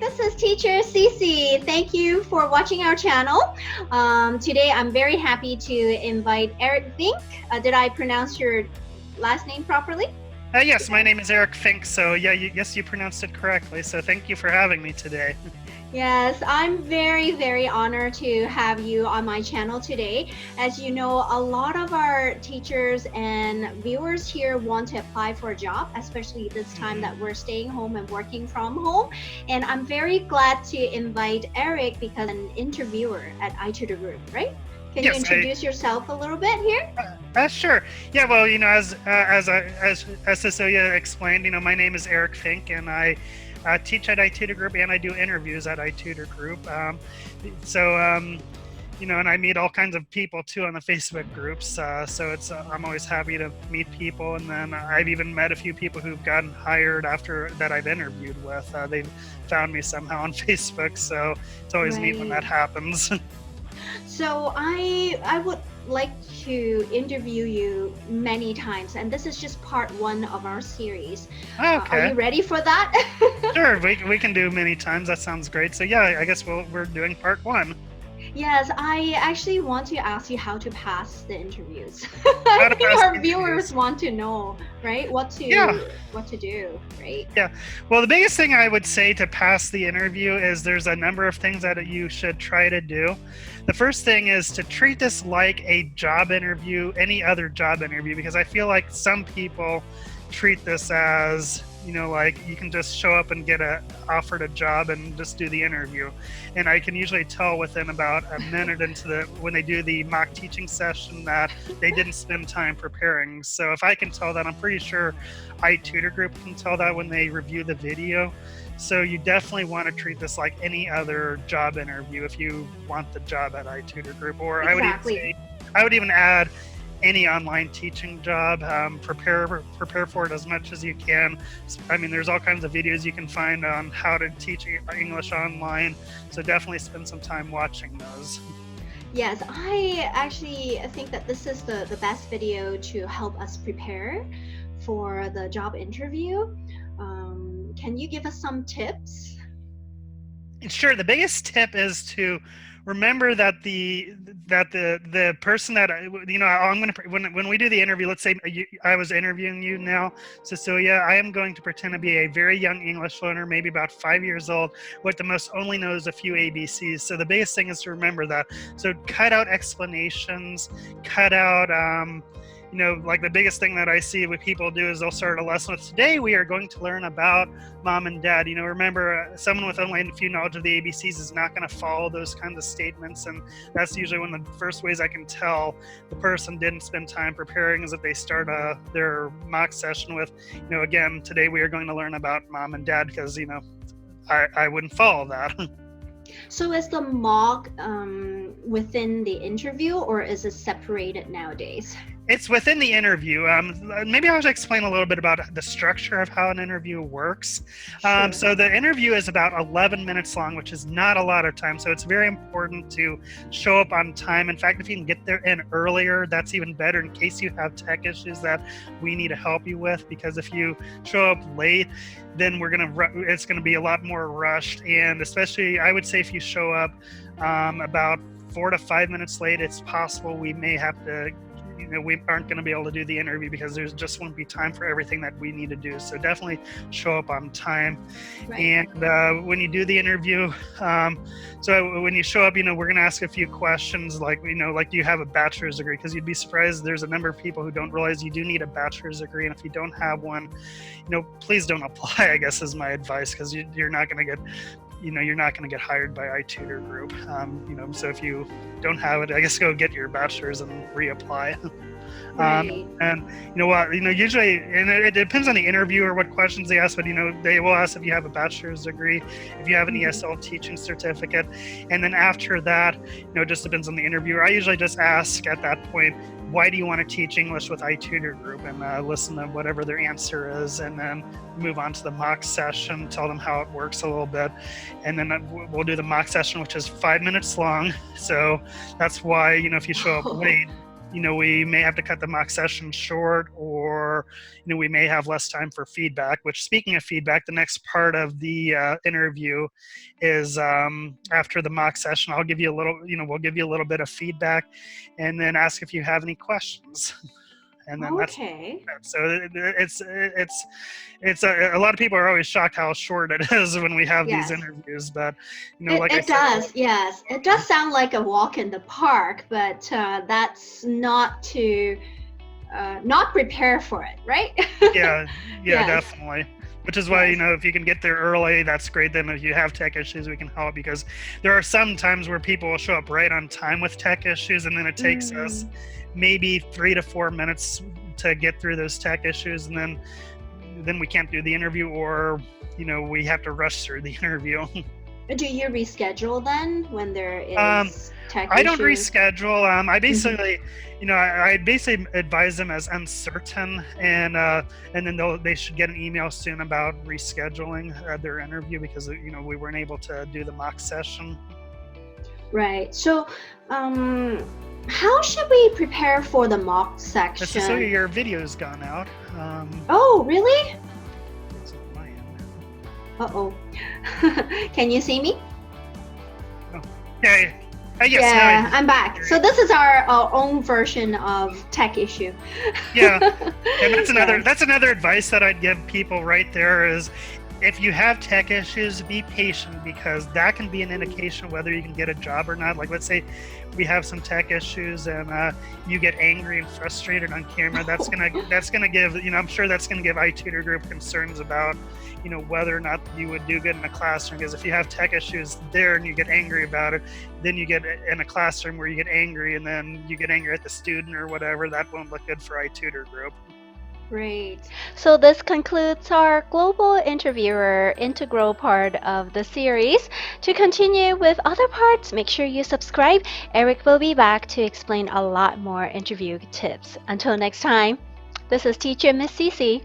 this is teacher Cece. Thank you for watching our channel. Today I'm very happy to invite Eric Fink. Did I pronounce your last name properly? Yes, my name is Eric Fink, so yeah, yes, you pronounced it correctly, so thank you for having me today. Yes, I'm very honored to have you on my channel today. As you know, a lot of our teachers and viewers here want to apply for a job, especially this time that we're staying home and working from home. And I'm very glad to invite Eric because an interviewer at iTutorGroup, right? Can you introduce yourself a little bit here? Sure. Yeah. Well, as Cecilia explained, my name is Eric Fink, and I teach at iTutorGroup, and I do interviews at iTutorGroup. And I meet all kinds of people too on the Facebook groups. I'm always happy to meet people, and then I've even met a few people who've gotten hired after that I've interviewed with. They've found me somehow on Facebook, so it's always neat when that happens. So I would like to interview you many times, and this is just part 1 of our series. Okay. Are you ready for that? Sure, we can do many times. That sounds great. So yeah, I guess we're doing part 1. Yes, I actually want to ask you how to pass the interviews. I think our viewers want to know, right? What to do, right? Yeah. Well, the biggest thing I would say to pass the interview is there's a number of things that you should try to do. The first thing is to treat this like a job interview, any other job interview, because I feel like some people treat this as, like you can just show up and get offered a job and just do the interview. And I can usually tell within about a minute into when they do the mock teaching session that they didn't spend time preparing. So if I can tell that, I'm pretty sure iTutorGroup can tell that when they review the video. So you definitely want to treat this like any other job interview if you want the job at iTutorGroup. Or exactly. I would even add any online teaching job. Prepare for it as much as you can. I mean, there's all kinds of videos you can find on how to teach English online. So definitely spend some time watching those. Yes, I actually think that this is the best video to help us prepare for the job interview. Can you give us some tips? Sure. The biggest tip is to remember that the person that I'm going to when we do the interview, let's say I was interviewing you now, Cecilia. I am going to pretend to be a very young English learner, maybe about 5 years old, what the most only knows a few ABCs. So the biggest thing is to remember that. So cut out explanations, cut out like the biggest thing that I see what people do is they'll start a lesson with, today we are going to learn about mom and dad. Remember, someone with only a few knowledge of the ABCs is not going to follow those kinds of statements. And that's usually one of the first ways I can tell the person didn't spend time preparing, is that they start their mock session with, again, today we are going to learn about mom and dad, because, I wouldn't follow that. So is the mock within the interview, or is it separated nowadays? It's within the interview. Maybe I'll just explain a little bit about the structure of how an interview works. Sure. So the interview is about 11 minutes long, which is not a lot of time. So it's very important to show up on time. In fact, if you can get there in earlier, that's even better in case you have tech issues that we need to help you with. Because if you show up late, then it's gonna be a lot more rushed. And especially, I would say if you show up about 4 to 5 minutes late, it's possible we may have to, we aren't going to be able to do the interview because there just won't be time for everything that we need to do. So definitely show up on time. Right. And when you do the interview, so when you show up, we're going to ask a few questions like, do you have a bachelor's degree? Because you'd be surprised, there's a number of people who don't realize you do need a bachelor's degree. And if you don't have one, please don't apply, I guess is my advice, because you're not going to get you're not going to get hired by iTutorGroup. So if you don't have it, I guess go get your bachelor's and reapply. Right. And usually, and it depends on the interviewer what questions they ask, but they will ask if you have a bachelor's degree, if you have an ESL teaching certificate, and then after that, it just depends on the interviewer. I usually just ask at that point, why do you want to teach English with iTutorGroup, and listen to whatever their answer is, and then move on to the mock session, tell them how it works a little bit, and then we'll do the mock session, which is 5 minutes long. So that's why, if you show up late, we may have to cut the mock session short, or we may have less time for feedback. Which, speaking of feedback, the next part of the interview is after the mock session. I'll give you a little, we'll give you a little bit of feedback, and then ask if you have any questions. And then that's Okay. so it's a lot of people are always shocked how short it is when we have these Yes. interviews, but It, like I it said, does, yes. It does sound like a walk in the park, but that's not to not prepare for it, right? yeah, Yes. definitely. Which is why, Yes. if you can get there early, that's great. Then if you have tech issues, we can help, because there are some times where people will show up right on time with tech issues, and then it takes us maybe 3 to 4 minutes to get through those tech issues, and then we can't do the interview, or we have to rush through the interview. Do you reschedule then when there is tech I don't issues? reschedule. I basically, I basically advise them as uncertain, and then they should get an email soon about rescheduling their interview, because we weren't able to do the mock session. Right. So, how should we prepare for the mock section? So your video's gone out. Oh, really? It's on my end. Uh-oh. Can you see me? Yeah. Yes, Yeah, I'm back. So this is our own version of tech issue. Yeah, and that's another Yes. that's another advice that I'd give people right there is, if you have tech issues, be patient, because that can be an indication of whether you can get a job or not. Like, let's say we have some tech issues and you get angry and frustrated on camera. That's gonna give, I'm sure that's gonna give iTutorGroup concerns about, whether or not you would do good in a classroom. Because if you have tech issues there and you get angry about it, then you get in a classroom where you get angry, and then you get angry at the student or whatever. That won't look good for iTutorGroup. Great. So this concludes our global interviewer integral part of the series. To continue with other parts, make sure you subscribe. Eric will be back to explain a lot more interview tips. Until next time, this is teacher Miss Cece.